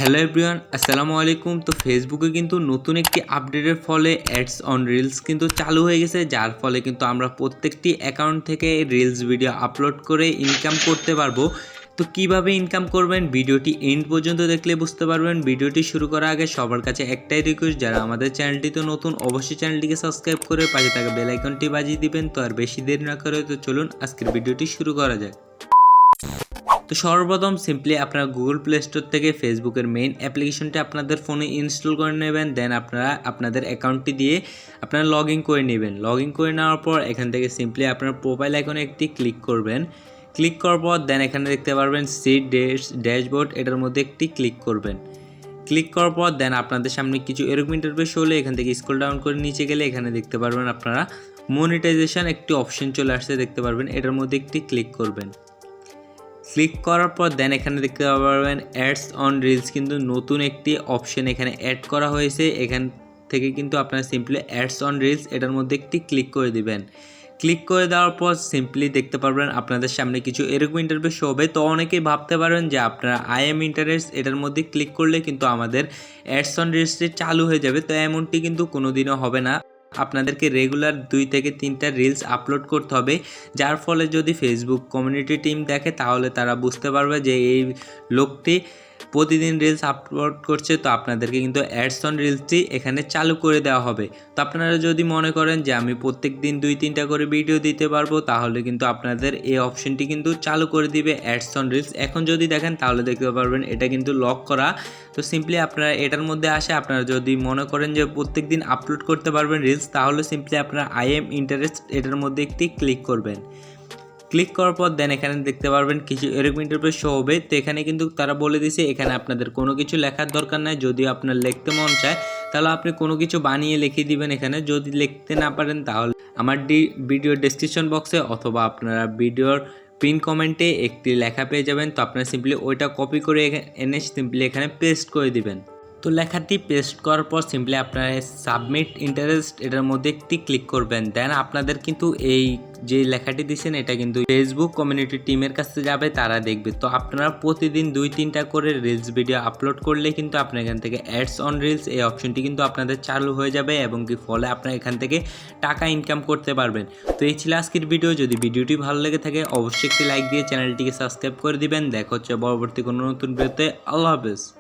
Hello everyone, আসসালামু আলাইকুম। তো ফেসবুকে কিন্তু নতুন একটি আপডেটের ফলে অ্যাডস অন রিলস কিন্তু চালু হয়ে গেছে, যার ফলে কিন্তু আমরা প্রত্যেকটি অ্যাকাউন্ট থেকে রিলস ভিডিও আপলোড করে ইনকাম করতে পারবো। তো কিভাবে ইনকাম করবেন ভিডিওটি এন্ড পর্যন্ত দেখলে বুঝতে পারবেন। ভিডিওটি শুরু করার আগে সবার কাছে একটাই রিকোয়েস্ট, যারা আমাদের চ্যানেলটিতে নতুন অবশ্যই চ্যানেলটিকে সাবস্ক্রাইব করে পাশে থাকা বেল আইকনটি বাজিয়ে দিবেন। তো আর বেশি দেরি না করে তো চলুন আজকের ভিডিওটি শুরু করা যায়। তো সর্বপ্রথম সিম্পলি আপনারা গুগল প্লে স্টোর থেকে ফেসবুকের মেইন অ্যাপ্লিকেশনটি আপনাদের ফোনে ইনস্টল করে নেবেন। দেন আপনারা আপনাদের অ্যাকাউন্টটি দিয়ে আপনারা লগ ইন করে নেবেন। লগ ইন করে নেওয়ার পর এখান থেকে সিম্পলি আপনার প্রোফাইল আইকনে একটি ক্লিক করবেন। ক্লিক করার পর দেন এখানে দেখতে পারবেন সিট ড্যাশবোর্ড, এটার মধ্যে একটি ক্লিক করবেন। ক্লিক করার পর দেন আপনাদের সামনে কিছু এরকম ইন্টারফেস হলে এখান থেকে স্ক্রল ডাউন করে নিচে গেলে এখানে দেখতে পারবেন আপনারা মনিটাইজেশন একটি অপশন চলে আসছে, দেখতে পারবেন এটার মধ্যে একটি ক্লিক করবেন। ক্লিক করার পর দেন এখানে দেখতে পারবেন অ্যাডস অন রিলস কিন্তু নতুন একটি অপশন এখানে অ্যাড করা হয়েছে। এখান থেকে কিন্তু আপনারা সিম্পলি অ্যাডস অন রিলস এটার মধ্যে একটি ক্লিক করে দিবেন। ক্লিক করে দেওয়ার পর সিম্পলি দেখতে পারবেন আপনাদের সামনে কিছু এরকম ইন্টারফেস হবে। তো অনেকেই ভাবতে পারেন যে আপনারা আই এম ইন্টারেস্ট এটার মধ্যে ক্লিক করলে কিন্তু আমাদের অ্যাডস অন রিলসটি চালু হয়ে যাবে। তো এমনটি কিন্তু কোনোদিনও হবে না। আপনাদেরকে রেগুলার 2 থেকে 3টা রিলস আপলোড করতে হবে, যার ফলে যদি ফেসবুক কমিউনিটি টিম দেখে তাহলে তারা বুঝতে পারবে যে এই লোকটি প্রতিদিন রিলস আপলোড করছে। তো আপনাদেরকে কিন্তু অ্যাডস অন রিলসটি এখানে চালু করে দেওয়া হবে। তো আপনারা যদি মনে করেন যে আমি প্রত্যেক দিন 2-3টা করে ভিডিও দিতে পারবো, তাহলে কিন্তু আপনাদের এই অপশনটি কিন্তু চালু করে দিবে অ্যাডস অন রিলস। এখন যদি দেখেন তাহলে দেখতে পারবেন এটা কিন্তু লক করা। তো সিম্পলি আপনারা এটার মধ্যে আসে আপনারা যদি মনে করেন যে প্রত্যেক দিন আপলোড করতে পারবেন রিলস, তাহলে সিম্পলি আপনারা আই এম ইন্টারেস্ট এটার মধ্যে একটি ক্লিক করবেন। ক্লিক করার পর দেন এখানে দেখতে পারবেন কিছু এরকম ইন্টারফেস শো হবে। তো এখানে কিন্তু তারা বলে দিয়েছে এখানে আপনাদের কোনো কিছু লেখার দরকার নাই। যদি আপনার লিখতে মন চায় তাহলে আপনি কোনো কিছু বানিয়ে লিখে দিবেন এখানে। যদি লিখতে না পারেন তাহলে আমার ভিডিও ডেসক্রিপশন বক্সে অথবা আপনারা ভিডিওর পিন কমেন্টে একটি লেখা পেয়ে যাবেন। তো আপনারা সিম্পলি ওইটা কপি করে এনে সিম্পলি এখানে পেস্ট করে দিবেন। তো লেখাটি পেস্ট করার পর সিম্পলি আপনারা সাবমিট ইন্টারেস্ট এটার মধ্যে একটি ক্লিক করবেন। দেন আপনাদের কিন্তু এই যে লেখাটি দিচ্ছেন এটা কিন্তু ফেসবুক কমিউনিটি টিমের কাছে যাবে, তারা দেখবে। তো আপনারা প্রতিদিন 2-3টা করে রিলস ভিডিও আপলোড করলে কিন্তু আপনার এখান থেকে অ্যাডস অন রিলস এই অপশনটি কিন্তু আপনাদের চালু হয়ে যাবে এবং কি ফলে আপনারা এখান থেকে টাকা ইনকাম করতে পারবেন। তো এই ছিল আজকের ভিডিও। যদি ভিডিওটি ভালো লেগে থাকে অবশ্যই একটি লাইক দিয়ে চ্যানেলটিকে সাবস্ক্রাইব করে দিবেন। দেখা হচ্ছে পরবর্তী কোনো নতুন ভিডিওতে। আল্লাহ হাফেজ।